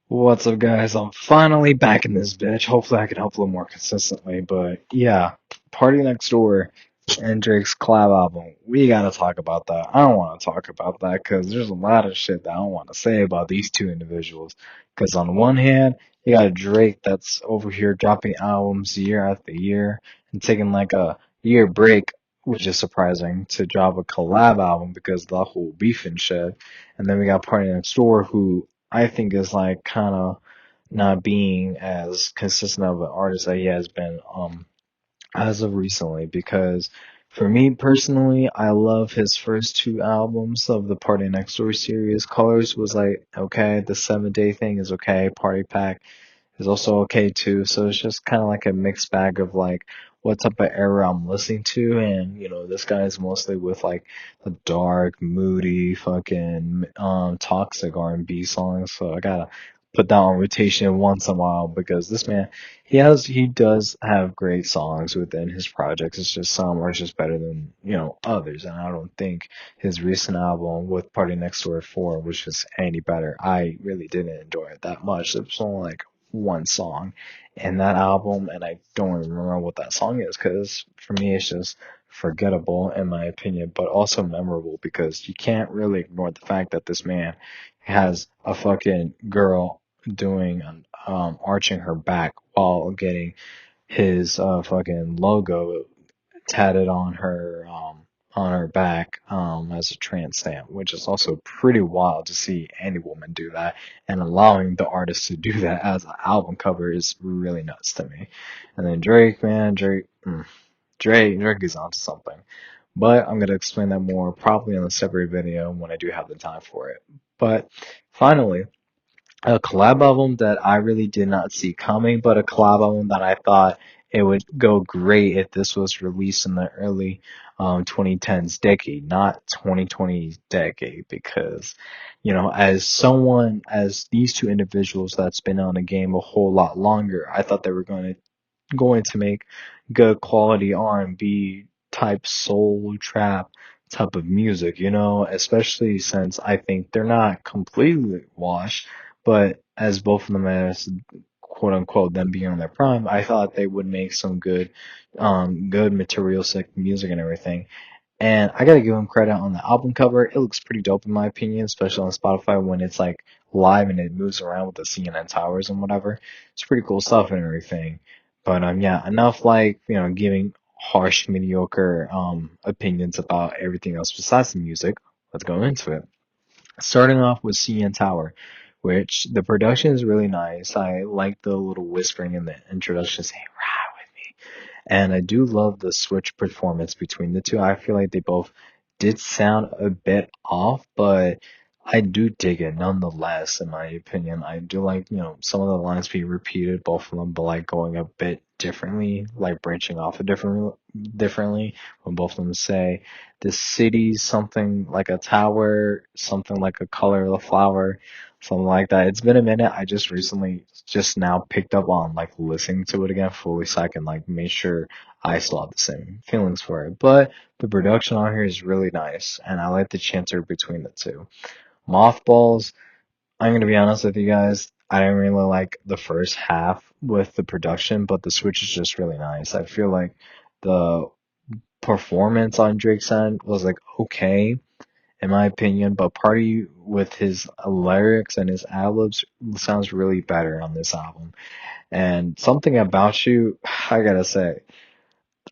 What's up, guys? I'm finally back in this bitch. Hopefully, I can help a little more consistently. But yeah, Party Next Door and Drake's collab album. We gotta talk about that. I don't want to talk about that because there's a lot of shit that I don't want to say about these two individuals. Because on one hand, you got Drake that's over here dropping albums year after year and taking like a year break, which is surprising, to drop a collab album because of the whole beef and shit. And then we got Party Next Door, who I think is like kind of not being as consistent of an artist that he has been as of recently because for me personally, I love his first two albums of the Party Next Door series. Colors was like okay, the 7 Day thing is okay, Party Pack is also okay too. So it's just kind of like a mixed bag of like what type of era I'm listening to, and this guy is mostly with like the dark, moody, fucking toxic R&B songs. So I gotta put that on rotation once in a while because this man, he does have great songs within his projects. It's just some are just better than others, and I don't think his recent album with Party Next Door 4 was just any better. I really didn't enjoy it that much. It was only like one song in that album, and I don't even remember what that song is because for me it's just forgettable in my opinion, but also memorable because you can't really ignore the fact that this man has a fucking girl doing arching her back while getting his fucking logo tatted on her back as a trans stamp, which is also pretty wild to see any woman do that, and allowing the artist to do that as an album cover is really nuts to me. And then Drake, man, Drake is onto something. But I'm gonna explain that more probably in a separate video when I do have the time for it. But finally, a collab album that I really did not see coming, but a collab album that I thought it would go great if this was released in the early 2010s decade, not 2020s decade, because, as these two individuals that's been on the game a whole lot longer, I thought they were going to make good quality R&B type soul trap type of music, especially since I think they're not completely washed, but as both of them as quote unquote them being on their prime, I thought they would make some good materialistic music and everything. And I gotta give them credit on the album cover. It looks pretty dope in my opinion, especially on Spotify when it's like live and it moves around with the CNN towers and whatever. It's pretty cool stuff and everything. But yeah, enough like, giving harsh, mediocre opinions about everything else besides the music. Let's go into it. Starting off with CN Tower, which the production is really nice. I like the little whispering in the introduction saying ride with me. And I do love the switch performance between the two. I feel like they both did sound a bit off, but I do dig it nonetheless, in my opinion. I do like, some of the lines being repeated, both of them, but like going a bit differently, like branching off differently when both of them say the city's something like a tower, something like a color of the flower, something like that. It's been a minute. I just recently just now picked up on like listening to it again fully so I can like make sure I still have the same feelings for it. But the production on here is really nice and I like the chanter between the two. Mothballs, I'm gonna be honest with you guys, I didn't really like the first half with the production, but the switch is just really nice. I feel like the performance on Drake's end was like okay in my opinion, but Party with his lyrics and his ad-libs sounds really better on this album. And something about you, I gotta say,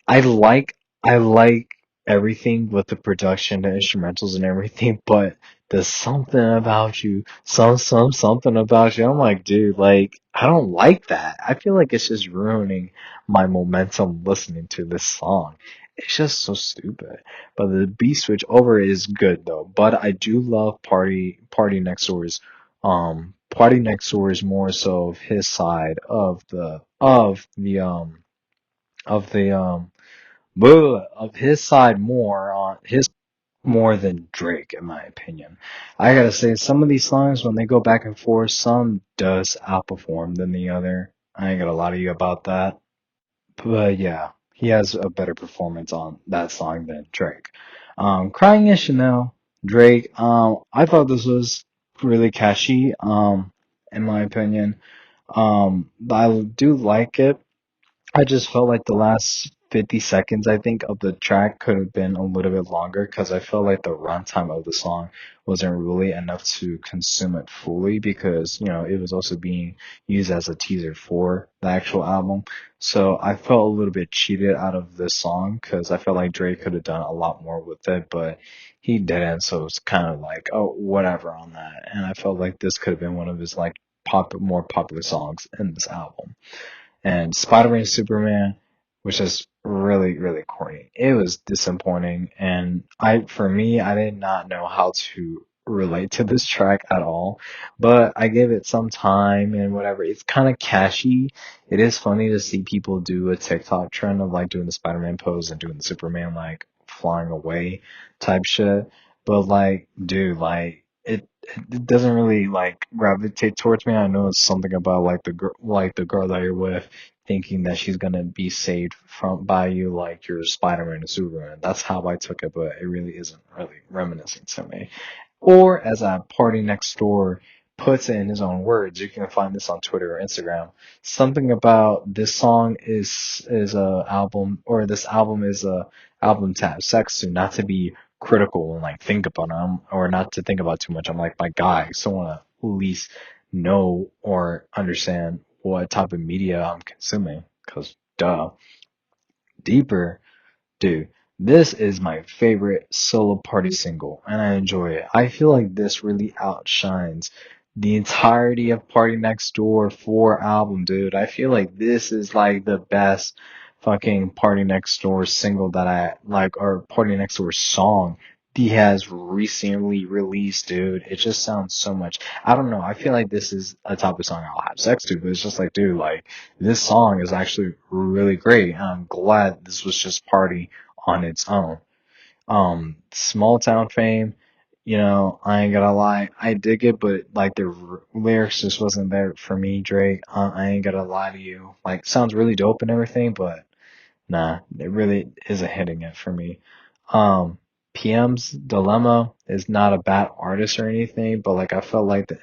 I like I like everything with the production, the instrumentals and everything, but there's something about you, something about you. I'm like, dude, like I don't like that. I feel like it's just ruining my momentum listening to this song. It's just so stupid. But the beat switch over is good though. But I do love Party Next Door is more so of his side of the of his side more on his more than Drake in my opinion. I gotta say some of these songs when they go back and forth, some does outperform than the other. I ain't gonna lie to you about that. But yeah, he has a better performance on that song than Drake. Crying in Chanel, Drake, I thought this was really catchy. in my opinion. I do like it. I just felt like the last 50 seconds, I think, of the track could have been a little bit longer because I felt like the runtime of the song wasn't really enough to consume it fully because, it was also being used as a teaser for the actual album. So I felt a little bit cheated out of this song because I felt like Drake could have done a lot more with it, but he didn't. So it's kind of like, oh, whatever on that. And I felt like this could have been one of his like more popular songs in this album. And Spider-Man Superman was just really, really corny. It was disappointing, and for me, I did not know how to relate to this track at all. But I gave it some time and whatever. It's kind of catchy. It is funny to see people do a TikTok trend of like doing the Spider-Man pose and doing the Superman like flying away type shit. But like, dude, like it doesn't really like gravitate towards me. I know it's something about like the girl that you're with thinking that she's gonna be saved from by you like you're Spider-Man and Superman. That's how I took it, but it really isn't really reminiscent to me. Or as a party next door puts it in his own words, you can find this on Twitter or Instagram. Something about this song is a album or this album is a album to have sex to, not to be critical and like think about them or not to think about too much. I'm like my guy, so I want to at least know or understand what type of media I'm consuming. Cause duh, deeper. Dude, this is my favorite solo party single, and I enjoy it. I feel like this really outshines the entirety of Party Next Door 4 album, dude. I feel like this is like the best fucking Party Next Door single that I like, or Party Next Door song he has recently released, dude. It just sounds so much. I don't know. I feel like this is a type of song I'll have sex to, but it's just like, dude, like this song is actually really great. And I'm glad this was just Party on its own. Small town fame, I ain't gonna lie, I dig it, but like the lyrics just wasn't there for me, Drake. I ain't gonna lie to you. Like, sounds really dope and everything, but nah, it really isn't hitting it for me. Um, PM's Dilemma is not a bad artist or anything, but like I felt like the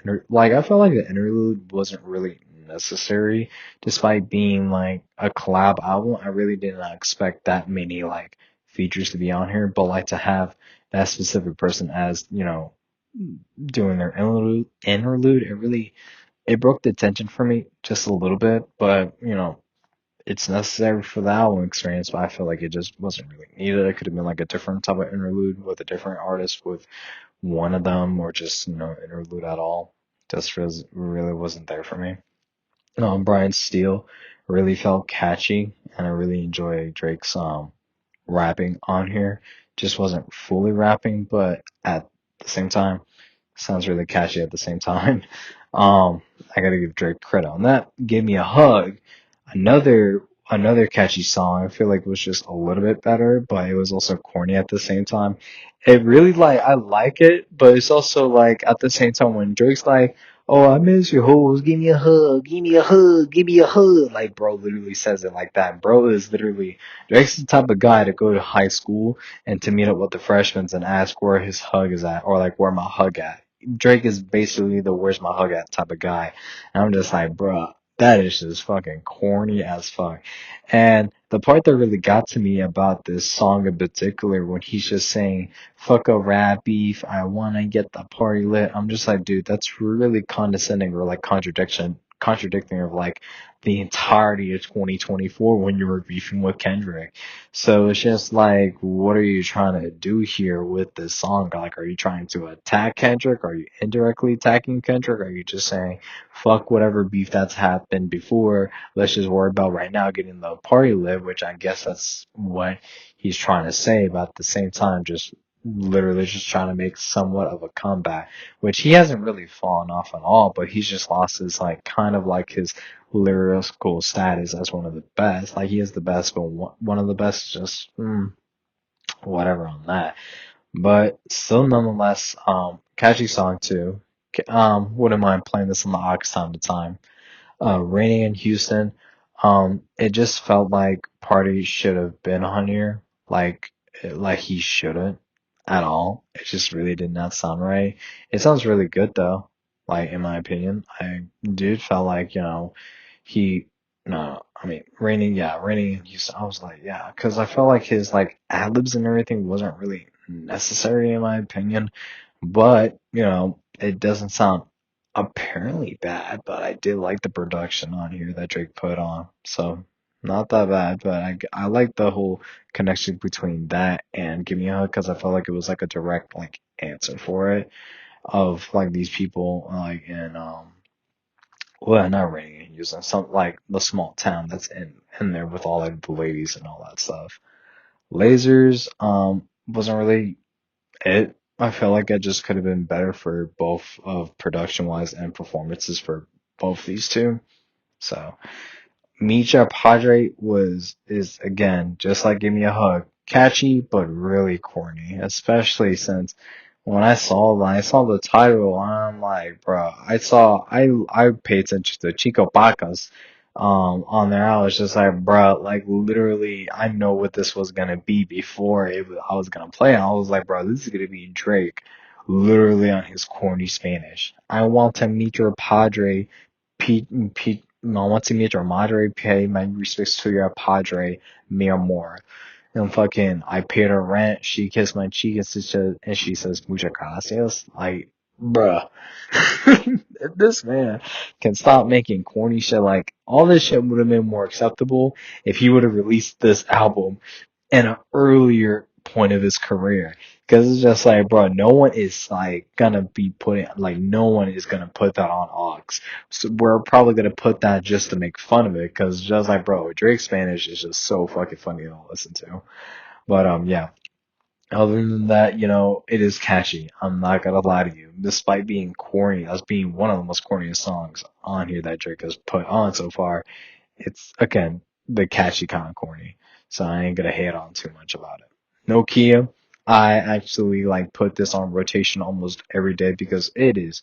interlude wasn't really necessary, despite being like a collab album. I really did not expect that many like features to be on here, but like to have that specific person as doing their interlude, it broke the tension for me just a little bit, but it's necessary for the album experience, but I feel like it just wasn't really needed. It could have been like a different type of interlude with a different artist with one of them, or just interlude at all. Just really wasn't there for me. Brian Steele really felt catchy, and I really enjoy Drake's rapping on here. Just wasn't fully rapping, but at the same time, sounds really catchy at the same time. I gotta give Drake credit on that. Give Me a Hug, another catchy song. I feel like it was just a little bit better, but it was also corny at the same time. It really like I like it, but it's also like at the same time when Drake's like, "Oh, I miss you, hoes. Give me a hug. Give me a hug. Give me a hug." Like, bro literally says it like that. Bro is literally Drake's the type of guy to go to high school and to meet up with the freshmen and ask where his hug is at, or like where my hug at. Drake is basically the "where's my hug at" type of guy. And I'm just like, bruh, that is just fucking corny as fuck. And the part that really got to me about this song in particular, when he's just saying, "fuck a rap beef, I wanna get the party lit," I'm just like, dude, that's really condescending or like contradicting of like the entirety of 2024 when you were beefing with Kendrick. So it's just like, what are you trying to do here with this song? Like, are you trying to attack Kendrick? Are you indirectly attacking Kendrick? Are you just saying, fuck whatever beef that's happened before? Let's just worry about right now getting the party lit, which I guess that's what he's trying to say, but at the same time, just literally just trying to make somewhat of a comeback, which he hasn't really fallen off at all, but he's just lost his like kind of like his lyrical status as one of the best. Like he is the best, but one of the best, just whatever on that. But still, nonetheless, catchy song too. Wouldn't mind playing this on the aux time to time. Raining in Houston. It just felt like Party should have been on here. Like he shouldn't at all. It just really did not sound right. It sounds really good though. Like in my opinion, I did felt like he no, I mean Rainy, yeah, Rainy. I was like, yeah, because I felt like his like ad libs and everything wasn't really necessary in my opinion. But it doesn't sound apparently bad. But I did like the production on here that Drake put on, so not that bad. But I like the whole connection between that and Give Me a Hug because I felt like it was like a direct like answer for it of like these people like in well, not Reagan, using some like the small town that's in there with all like the ladies and all that stuff. Lasers wasn't really it. I felt like it just could have been better for both of production wise and performances for both these two. So Misha Padre is again just like Give Me a Hug, catchy but really corny, especially since when I saw the title, I'm like, bro, I paid attention to Chico Bacas on there. I was just like, bro, like literally, I know what this was gonna be before I was gonna play. I was like, bro, this is gonna be Drake, literally on his corny Spanish. I want to meet your padre, Pete, Pete. No, I want to meet your madre. Pay my respects to your padre, mi amor. And fucking, I paid her rent. She kissed my cheek and she says, muchas gracias. Like, bruh. If this man can stop making corny shit, like, all this shit would have been more acceptable if he would have released this album in an earlier point of his career. Cause it's just like, bro, no one is like gonna be putting, like, no one is gonna put that on Aux. So we're probably gonna put that just to make fun of it. Cause just like, bro, Drake's Spanish is just so fucking funny to listen to. But yeah. Other than that, it is catchy. I'm not gonna lie to you. Despite being corny, as being one of the most corniest songs on here that Drake has put on so far, it's again the catchy kind of corny. So I ain't gonna hate on too much about it. Nokia, I actually like put this on rotation almost every day because it is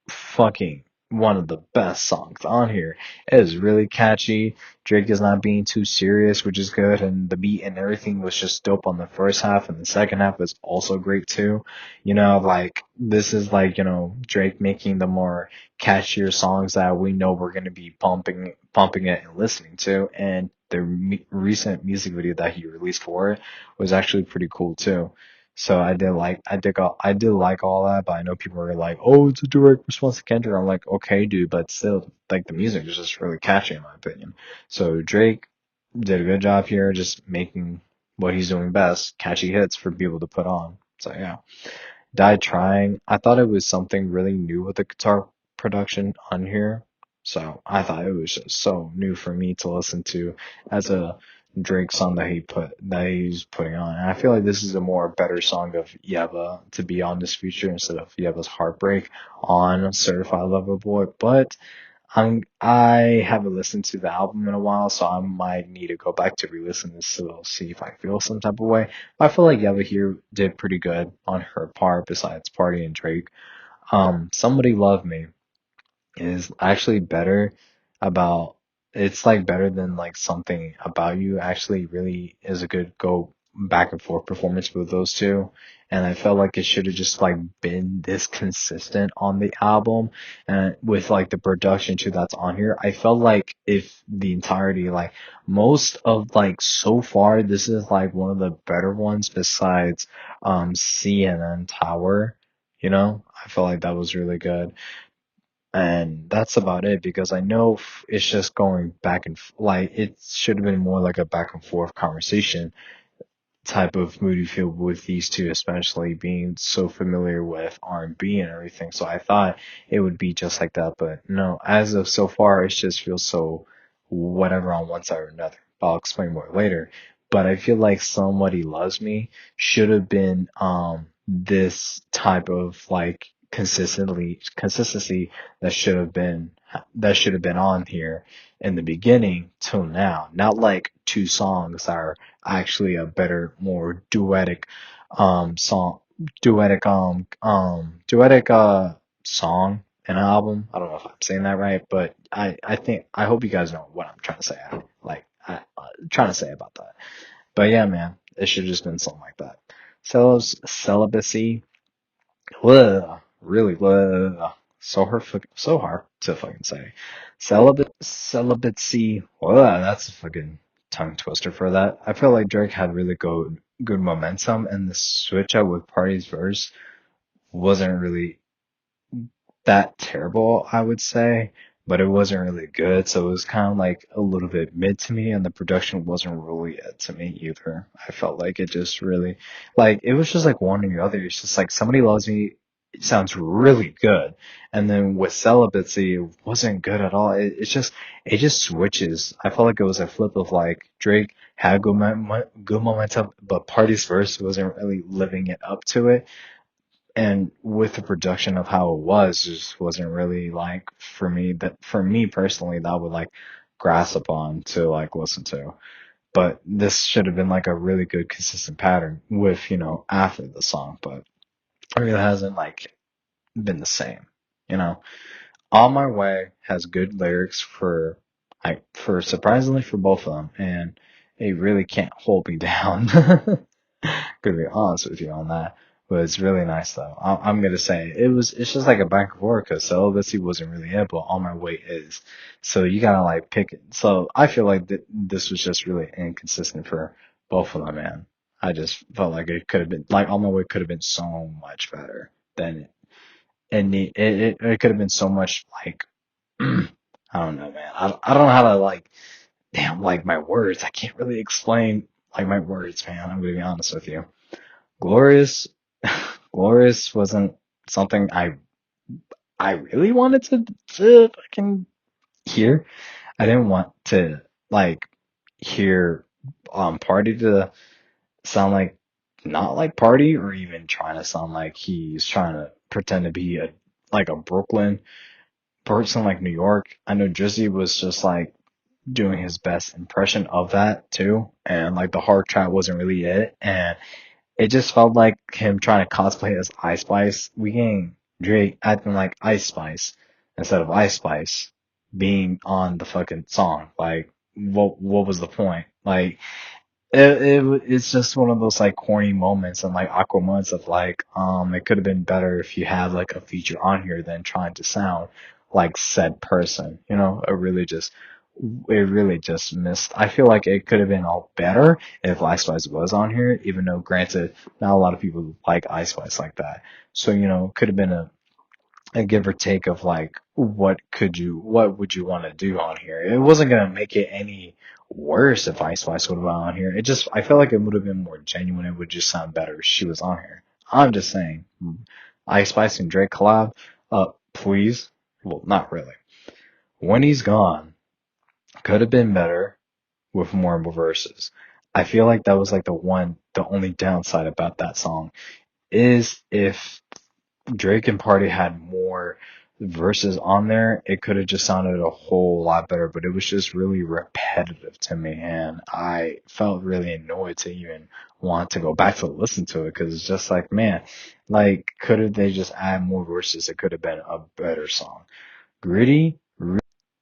fucking one of the best songs on here. It is really catchy. Drake is not being too serious, which is good, and the beat and everything was just dope on the first half, and the second half was also great too. Like this is like Drake making the more catchier songs that we know we're gonna be pumping it and listening to, and the recent music video that he released for it was actually pretty cool too. So I did like all that, but I know people were like, "Oh, it's a direct response to Kendrick." I'm like, "Okay, dude, but still, like the music is just really catchy in my opinion." So Drake did a good job here, just making what he's doing best, catchy hits for people to put on. So yeah. Died Trying. I thought it was something really new with the guitar production on here. So I thought it was just so new for me to listen to as a Drake song that he's putting on. And I feel like this is a more better song of Yeva to be on this feature instead of Yeva's Heartbreak on Certified Lover Boy. But I haven't listened to the album in a while, so I might need to go back to re-listen to this to see if I feel some type of way. I feel like Yeva here did pretty good on her part besides Party and Drake. Somebody Love Me is actually better about it's like better than like Something About You actually really is a good go back and forth performance with those two. And I felt like it should have just like been this consistent on the album and with like the production too that's on here. I felt like if the entirety like most of like so far this is like one of the better ones besides CNN Tower. I felt like that was really good. And that's about it because I know it's just going back and like it should have been more like a back and forth conversation type of mood you feel with these two, especially being so familiar with R&B and everything. So I thought it would be just like that, but no, as of so far, it just feels so whatever on one side or another. I'll explain more later. But I feel like Somebody Loves Me should have been this type of like consistency that should have been on here in the beginning till now. Not like two songs that are actually a better, more song, song and album. I don't know if I'm saying that right, but I hope you guys know what I'm trying to say. Trying to say about that. But yeah, man, it should have just been something like that. Celibacy, really, so hard to fucking say. Celibacy. Well, that's a fucking tongue twister for that. I feel like Drake had really good momentum, and the switch out with Party's verse wasn't really that terrible, I would say, but it wasn't really good. So it was kind of like a little bit mid to me, and the production wasn't really it to me either. I felt like it just really, like, it was just like one or the other. It's just like Somebody Loves Me. It sounds really good, and then with Celibacy, it wasn't good at all. It just switches. I felt like it was a flip of like Drake had good momentum, but Party's verse wasn't really living it up to it, and with the production of how it was, just wasn't really like for me, that for me personally, that would like grasp upon to like listen to. But this should have been like a really good consistent pattern with, after the song, but it really hasn't like been the same, you know. On My Way has good lyrics for surprisingly for both of them, and it really can't hold me down. Gonna be honest with you on that, but it's really nice though. I'm gonna say it's just like a back and forth because Celibacy wasn't really it, but On My Way is. So you gotta like pick it. So I feel like this was just really inconsistent for both of them, man. I just felt like it could have been like On My Way could have been so much better than it could have been so much like I don't know, man. I don't know how to like damn like my words. I can't really explain like my words, man. I'm gonna be honest with you. Glorious, Glorious wasn't something I really wanted to fucking hear. I didn't want to like hear Party to sound like not like Party or even trying to sound like he's trying to pretend to be a like a Brooklyn person like New York. I know Drizzy was just like doing his best impression of that too, and like the hard chat wasn't really it, and it just felt like him trying to cosplay as Ice Spice. We getting Drake acting like Ice Spice instead of Ice Spice being on the fucking song. Like, what was the point? Like, it's just one of those like corny moments and like awkward moments of like, it could have been better if you had like a feature on here than trying to sound like said person. It really just missed. I feel like it could have been all better if Ice Spice was on here, even though granted, not a lot of people like Ice Spice like that. So, could have been a give or take of like what would you want to do on here? It wasn't gonna make it any worse if Ice Spice would have been on here. I feel like it would have been more genuine. It would just sound better if she was on here. I'm just saying, Ice Spice and Drake collab, please. Well, not really. When He's Gone could have been better with more verses. I feel like that was like the only downside about that song is if Drake and Party had more verses on there, it could have just sounded a whole lot better, but it was just really repetitive to me, and I felt really annoyed to even want to go back to listen to it because it's just like, man, like, could have they just add more verses? It could have been a better song. Gritty,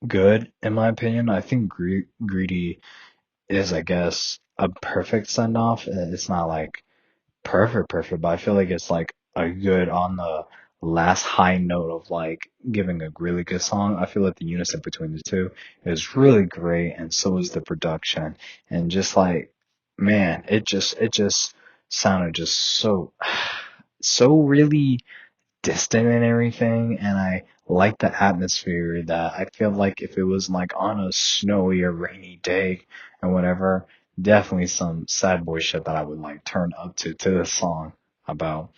good in my opinion. I think Greedy is, I guess, a perfect send off. It's not like perfect, but I feel like it's like a good on the last high note of like giving a really good song. I feel like the unison between the two is really great, and so is the production. And just like, man, it just sounded just so really distant and everything, and I like the atmosphere that I feel like if it was like on a snowy or rainy day and whatever, definitely some sad boy shit that I would like turn up to this song about.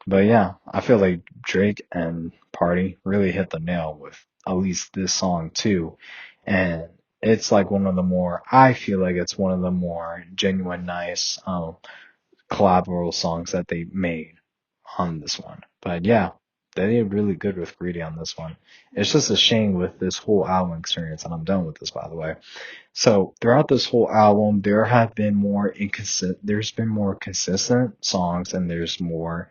But yeah, I feel like Drake and Party really hit the nail with at least this song too. And it's like I feel like it's one of the more genuine, nice, collaborative songs that they made on this one. But yeah, they did really good with Greedy on this one. It's just a shame with this whole album experience, and I'm done with this, by the way. So throughout this whole album, there's been more consistent songs, and there's more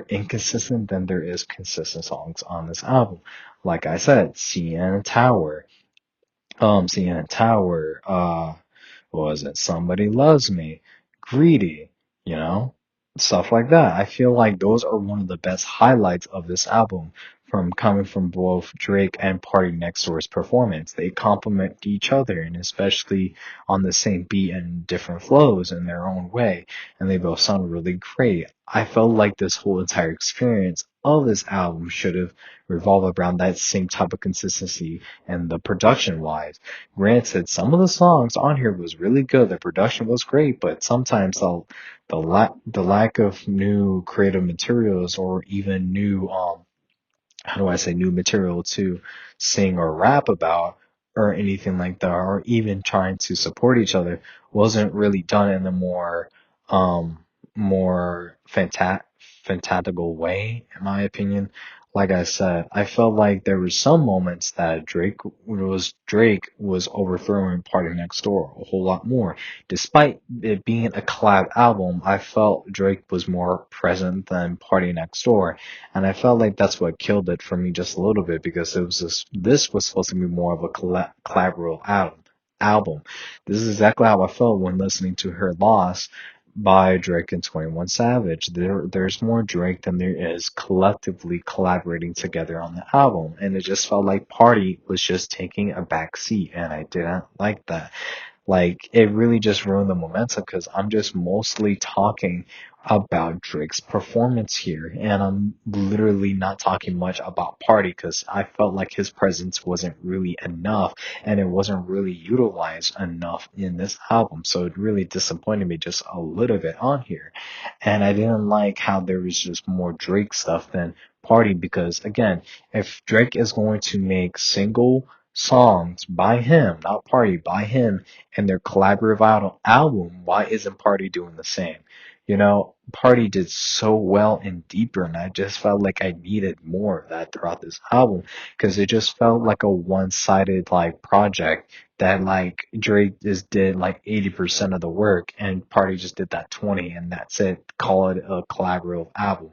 inconsistent than there is consistent songs on this album. Like I said, Sienna Tower, what was it? Somebody Loves Me, Greedy, you know? stuff like that. I feel like those are one of the best highlights of this album from coming from both Drake and Party Next Door's performance. They complement each other and especially on the same beat and different flows in their own way. And they both sound really great. I felt like this whole entire experience of this album should have revolved around that same type of consistency and the production wise. Granted, some of the songs on here was really good. The production was great, but sometimes the lack of new creative materials or even new how do I say new material to sing or rap about or anything like that, or even trying to support each other wasn't really done in a um more fantastical way, in my opinion. Like I said, I felt like there were some moments that Drake was overthrowing Party Next Door a whole lot more. Despite it being a collab album, I felt Drake was more present than Party Next Door, and I felt like that's what killed it for me just a little bit because this was supposed to be more of a collaborative album. This is exactly how I felt when listening to Her Loss by Drake and 21 Savage. There's more Drake than there is collectively collaborating together on the album, and it just felt like Party was just taking a back seat, and I didn't like that. Like, it really just ruined the momentum because I'm just mostly talking about Drake's performance here. And I'm literally not talking much about Party because I felt like his presence wasn't really enough and it wasn't really utilized enough in this album. So it really disappointed me just a little bit on here. And I didn't like how there was just more Drake stuff than Party because, again, if Drake is going to make single songs by him, not Party, by him, and their collaborative album, why isn't Party doing the same? You know, Party did so well and deeper, and I just felt like I needed more of that throughout this album because it just felt like a one-sided like project that like Drake just did like 80% of the work and Party just did that 20 and that's it. Call it a collaborative album,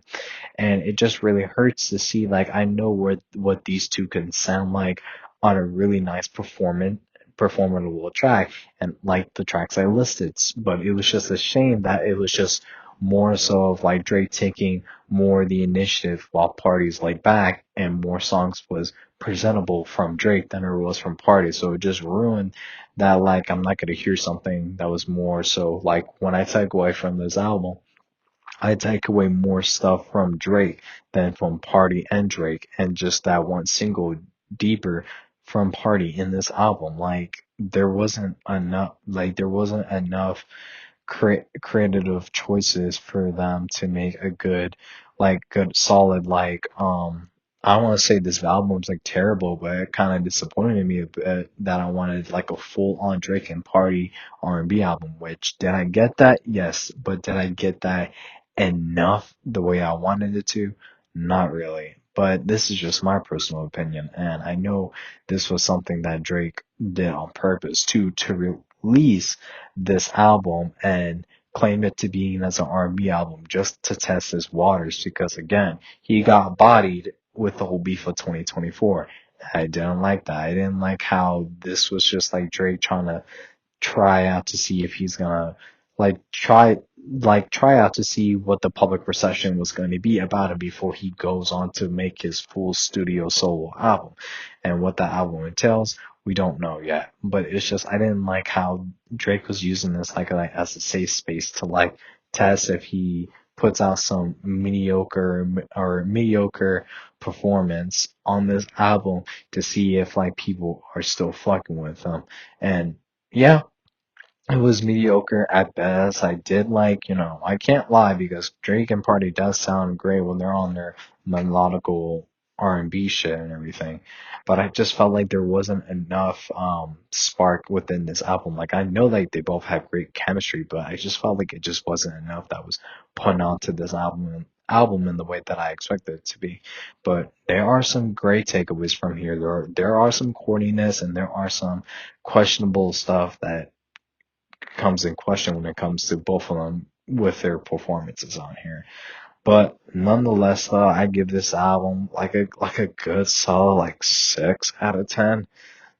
and it just really hurts to see like I know what these two can sound like on a really nice performable track and like the tracks I listed, but it was just a shame that it was just more so of like Drake taking more of the initiative while Party's laid back and more songs was presentable from Drake than it was from Party, so it just ruined that. Like I'm not gonna hear something that was more so like when I take away from this album, I take away more stuff from Drake than from Party and Drake, and just that one single deeper from Party in this album. There wasn't enough creative choices for them to make a good solid I don't want to say this album's like terrible, but it kind of disappointed me a bit that I wanted like a full on Drake and Party R&B album. Which did I get that? Yes, but did I get that enough the way I wanted it to? Not really. But this is just my personal opinion, and I know this was something that Drake did on purpose to release this album and claim it to be as an R&B album just to test his waters because again, he got bodied with the whole beef of 2024. I didn't like that. I didn't like how this was just like Drake trying to try out to see if he's gonna like try out to see what the public perception was going to be about him before he goes on to make his full studio solo album. And what that album entails, we don't know yet. But it's just I didn't like how Drake was using this like as a safe space to like test if he puts out some mediocre performance on this album to see if like people are still fucking with him. And yeah, it was mediocre at best. I did I can't lie because Drake and Party does sound great when they're on their melodical R&B shit and everything. But I just felt like there wasn't enough spark within this album. Like I know like they both have great chemistry, but I just felt like it just wasn't enough that was put onto this album in the way that I expected it to be. But there are some great takeaways from here. There are some corniness and there are some questionable stuff that comes in question when it comes to both of them with their performances on here. But nonetheless, I give this album like a good solid like 6 out of 10.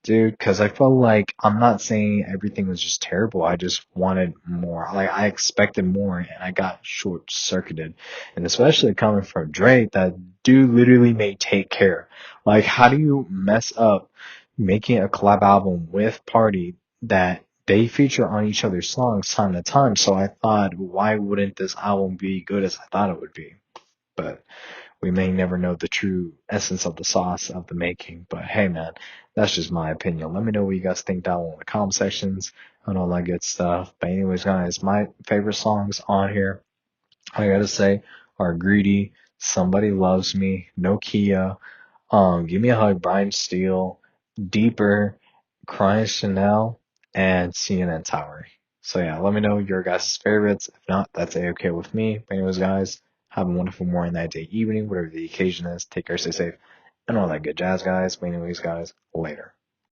Dude, because I felt like I'm not saying everything was just terrible. I just wanted more. Like I expected more, and I got short circuited. And especially coming from Drake, that dude literally made Take Care. Like, how do you mess up making a collab album with Party that they feature on each other's songs time to time? So I thought, why wouldn't this album be good as I thought it would be? But we may never know the true essence of the sauce of the making. But hey, man, that's just my opinion. Let me know what you guys think down in the comment sections and all that good stuff. But anyways, guys, my favorite songs on here, I gotta say, are Greedy, Somebody Loves Me, Nokia, Give Me a Hug, Brian Steele, Deeper, Crying Chanel, and CNN Tower. So yeah, let me know your guys' favorites. If not, that's a-okay with me. But anyways, guys, have a wonderful morning, night, day, evening, whatever the occasion is. Take care, stay safe, and all that good jazz, guys. But anyways, guys, later.